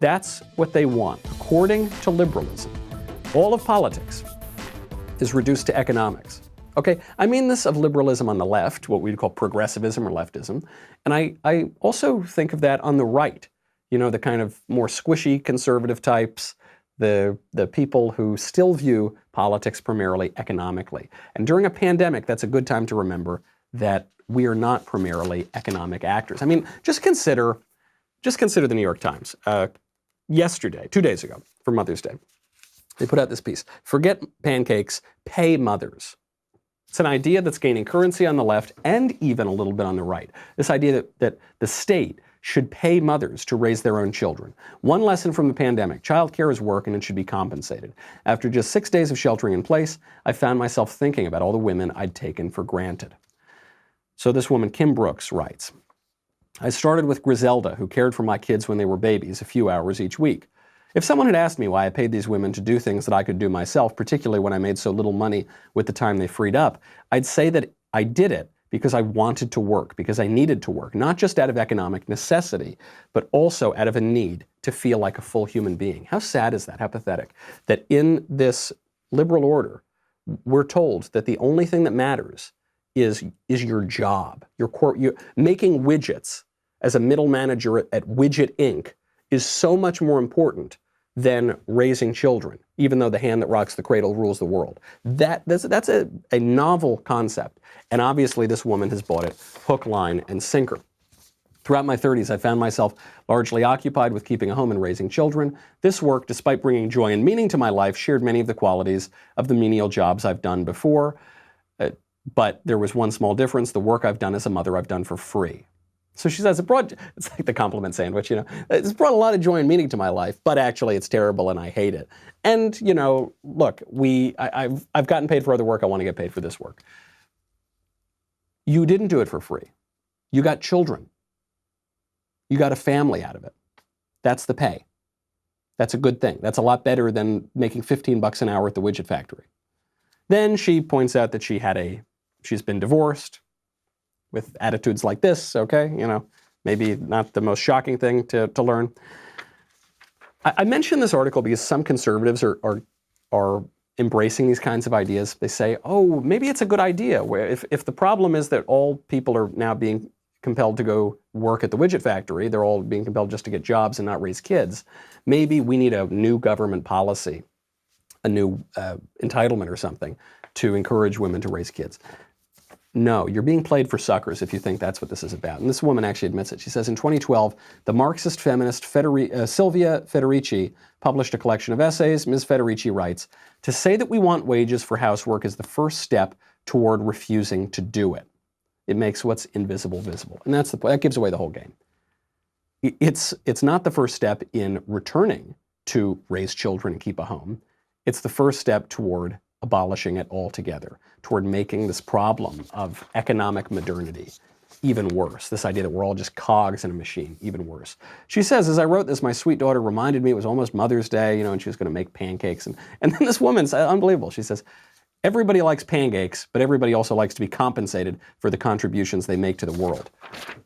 That's what they want. According to liberalism, all of politics is reduced to economics. Okay, I mean this of liberalism on the left, what we'd call progressivism or leftism, and I also think of that on the right, you know, the kind of more squishy conservative types, the people who still view politics primarily economically. And during a pandemic, that's a good time to remember that we are not primarily economic actors. I mean, just consider the New York Times. Yesterday, 2 days ago, for Mother's Day, they put out this piece, "Forget pancakes, pay mothers." It's an idea that's gaining currency on the left and even a little bit on the right. This idea that the state should pay mothers to raise their own children. One lesson from the pandemic: childcare is work and it should be compensated. After just 6 days of sheltering in place, I found myself thinking about all the women I'd taken for granted. So this woman, Kim Brooks, writes, "I started with Griselda, who cared for my kids when they were babies, a few hours each week. If someone had asked me why I paid these women to do things that I could do myself, particularly when I made so little money with the time they freed up, I'd say that I did it because I wanted to work, because I needed to work, not just out of economic necessity, but also out of a need to feel like a full human being." How sad is that? How pathetic. That in this liberal order, we're told that the only thing that matters is your job. You're making widgets as a middle manager at Widget Inc. is so much more important than raising children, even though the hand that rocks the cradle rules the world. That's a novel concept. And obviously this woman has bought it hook, line, and sinker. Throughout my 30s, I found myself largely occupied with keeping a home and raising children. This work, despite bringing joy and meaning to my life, shared many of the qualities of the menial jobs I've done before. But there was one small difference: the work I've done as a mother, I've done for free. So she says, it's like the compliment sandwich, you know, it's brought a lot of joy and meaning to my life, but actually it's terrible and I hate it. And, you know, look, I've gotten paid for other work, I want to get paid for this work. You didn't do it for free. You got children. You got a family out of it. That's the pay. That's a good thing. That's a lot better than making $15 an hour at the Widget Factory. Then she points out that she's been divorced, with attitudes like this, okay? You know, maybe not the most shocking thing to learn. I mention this article because some conservatives are embracing these kinds of ideas. They say, oh, maybe it's a good idea, where if the problem is that all people are now being compelled to go work at the Widget Factory, they're all being compelled just to get jobs and not raise kids, maybe we need a new government policy, a new entitlement or something to encourage women to raise kids. No, you're being played for suckers if you think that's what this is about. And this woman actually admits it. She says, in 2012, the Marxist feminist Silvia Federici published a collection of essays. Ms. Federici writes, "To say that we want wages for housework is the first step toward refusing to do it. It makes what's invisible visible." And that's the point. That gives away the whole game. It's not the first step in returning to raise children and keep a home. It's the first step toward abolishing it altogether, toward making this problem of economic modernity even worse. This idea that we're all just cogs in a machine, even worse. She says, as I wrote this, my sweet daughter reminded me it was almost Mother's Day, you know, and she was going to make pancakes. And then this woman's unbelievable. She says, everybody likes pancakes, but everybody also likes to be compensated for the contributions they make to the world.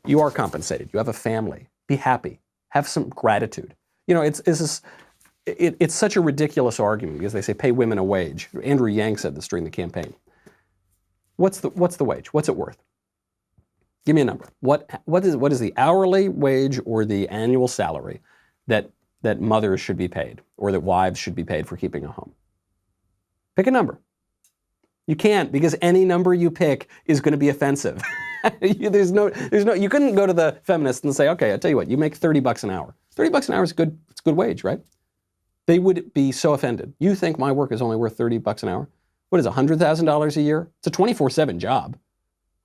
You are compensated. You have a family. Be happy. Have some gratitude. You know, it's such a ridiculous argument because they say pay women a wage. Andrew Yang said this during the campaign. What's the wage? What's it worth? Give me a number. What is the hourly wage or the annual salary that mothers should be paid or that wives should be paid for keeping a home? Pick a number. You can't, because any number you pick is going to be offensive. There's no. You couldn't go to the feminists and say, okay, I'll tell you what, you make $30 an hour. $30 an hour is good. It's a good wage, right? They would be so offended. You think my work is only worth $30 an hour? What is $100,000 a year? It's a 24/7 job,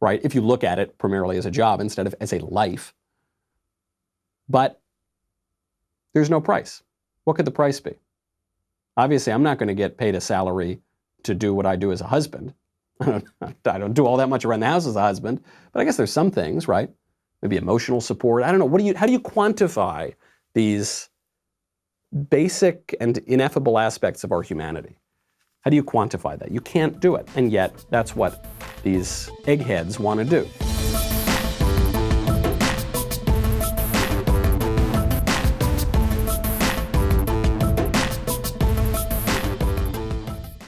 right? If you look at it primarily as a job instead of as a life. But there's no price. What could the price be? Obviously, I'm not going to get paid a salary to do what I do as a husband. I don't do all that much around the house as a husband, but I guess there's some things, right? Maybe emotional support. I don't know. How do you quantify these basic and ineffable aspects of our humanity? How do you quantify that? You can't do it. And yet, that's what these eggheads want to do.